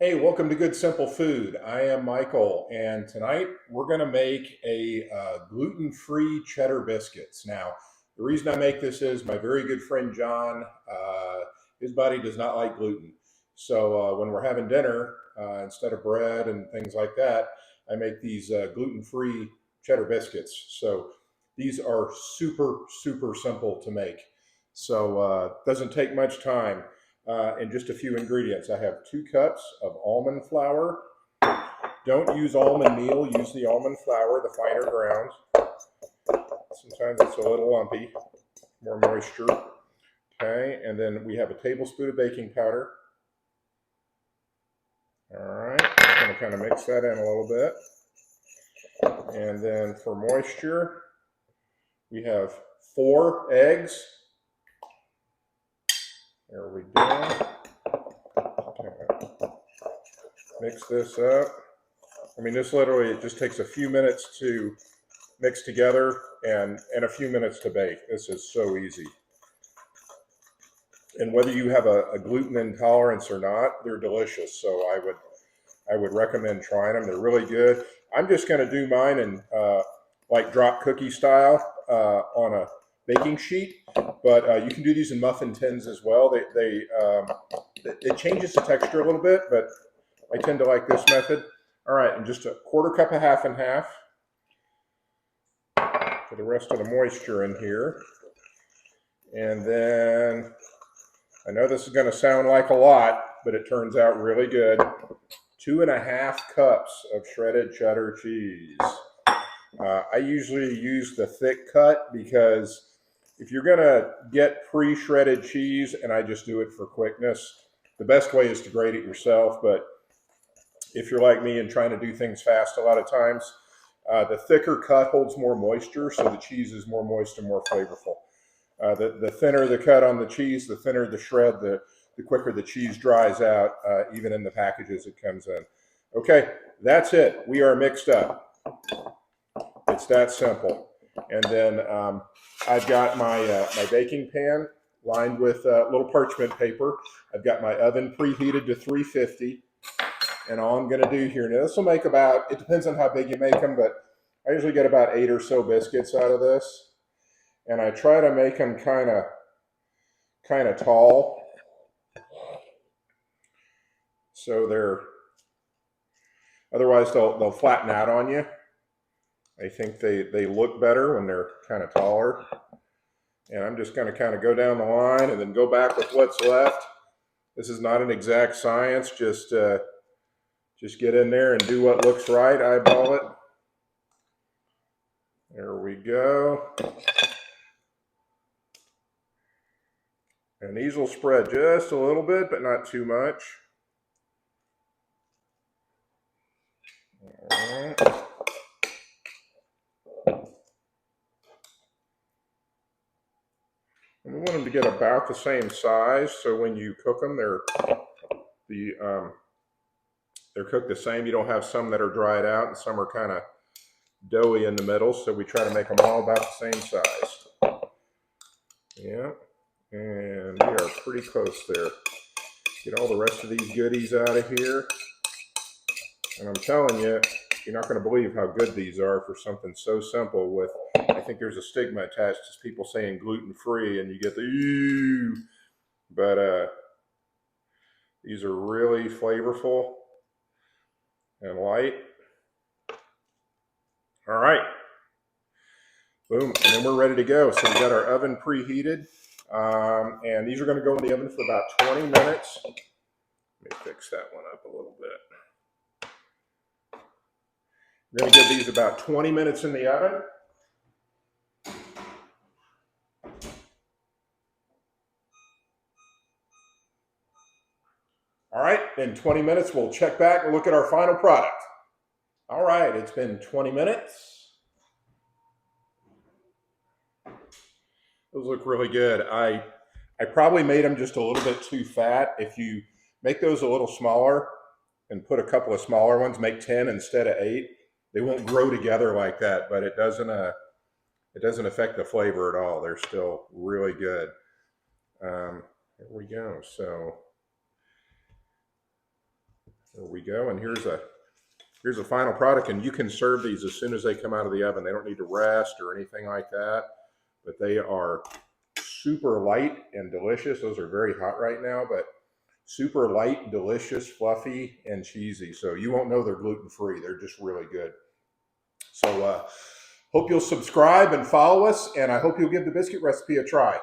Hey, welcome to Good Simple Food. I am Michael, and tonight we're going to make a gluten-free cheddar biscuits. Now, the reason I make this is my very good friend John, his body does not like gluten. So when we're having dinner, instead of bread and things like that, I make these gluten-free cheddar biscuits. So these are super, super simple to make. So it doesn't take much time. And just a few ingredients. I have 2 cups of almond flour. Don't use almond meal, use the almond flour, the finer ground. Sometimes it's a little lumpy, more moisture. Okay, and then we have a tablespoon of baking powder. All right, just going to kind of mix that in a little bit. And then for moisture, we have 4 eggs. There we go. Mix this up. I mean, this literally, it just takes a few minutes to mix together and a few minutes to bake. This is so easy. And whether you have a gluten intolerance or not, they're delicious. So I would recommend trying them. They're really good. I'm just going to do mine in like drop cookie style on a baking sheet, but you can do these in muffin tins as well. It changes the texture a little bit, but I tend to like this method. All right, and just a 1/4 cup of half and half for the rest of the moisture in here. And then, I know this is going to sound like a lot, but it turns out really good. 2½ cups of shredded cheddar cheese. I usually use the thick cut because if you're going to get pre-shredded cheese, and I just do it for quickness, the best way is to grate it yourself, but if you're like me and trying to do things fast a lot of times, the thicker cut holds more moisture, so the cheese is more moist and more flavorful. The thinner the cut on the cheese, the thinner the shred, the quicker the cheese dries out, even in the packages it comes in. Okay, that's it. We are mixed up. It's that simple. And then I've got my baking pan lined with little parchment paper. I've got my oven preheated to 350. And all I'm going to do here, now this will make about, it depends on how big you make them, but I usually get about 8 or so biscuits out of this. And I try to make them kind of tall. So otherwise they'll flatten out on you. I think they look better when they're kind of taller. And I'm just going to kind of go down the line and then go back with what's left. This is not an exact science, just get in there and do what looks right, eyeball it. There we go. And these will spread just a little bit, but not too much. All right. And we want them to get about the same size, so when you cook them, they're cooked the same. You don't have some that are dried out and some are kind of doughy in the middle, so we try to make them all about the same size. Yeah, and we are pretty close there. Get all the rest of these goodies out of here. And I'm telling you, you're not going to believe how good these are for something so simple with, I think there's a stigma attached to people saying gluten-free and you get the ew, but these are really flavorful and light. All right, boom, and then we're ready to go. So we got our oven preheated, and these are going to go in the oven for about 20 minutes. Let me fix that one up a little bit. We're going to give these about 20 minutes in the oven. All right, in 20 minutes, we'll check back and look at our final product. All right, it's been 20 minutes. Those look really good. I probably made them just a little bit too fat. If you make those a little smaller and put a couple of smaller ones, make 10 instead of 8, they won't grow together like that, but it doesn't affect the flavor at all. They're still really good. Here we go. So There we go. And here's a final product, and you can serve these as soon as they come out of the oven. They don't need to rest or anything like that, but they are super light and delicious. Those are very hot right now, but super light, delicious, fluffy, and cheesy. So you won't know they're gluten-free. They're just really good. So hope you'll subscribe and follow us, and I hope you'll give the biscuit recipe a try.